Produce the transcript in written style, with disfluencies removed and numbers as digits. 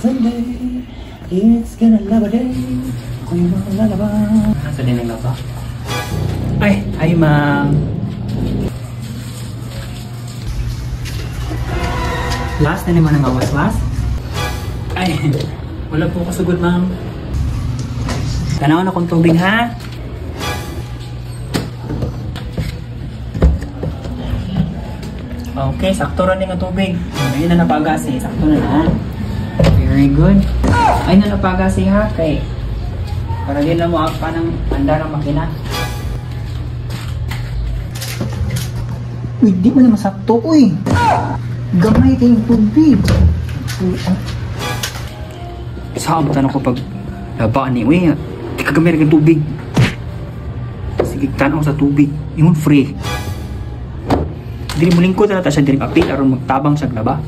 Sunday, it's gonna love a day. Ako'y malalaba. Nasa din ang laba? Ay ma'am. Last na naman ang awas-was? Ay, wala po ko sugod ma'am. Tanaw na kong tubig ha? Okay, sakto rin ang tubig. Ayun na napagas eh. Sakto na ha? Very good. Ay na napagas eh ha? Kay para din lang mo pa ng handa ng makina. Uy, di mo na masakto uy. Gamay kayong tubig. Saan mo tanong ko pag labaan ni uy, di ka gamay rin tubig. Sige, tanong sa tubig. Yung free. Dili mo lingkod na siya direct apit aron magtabang siya laba.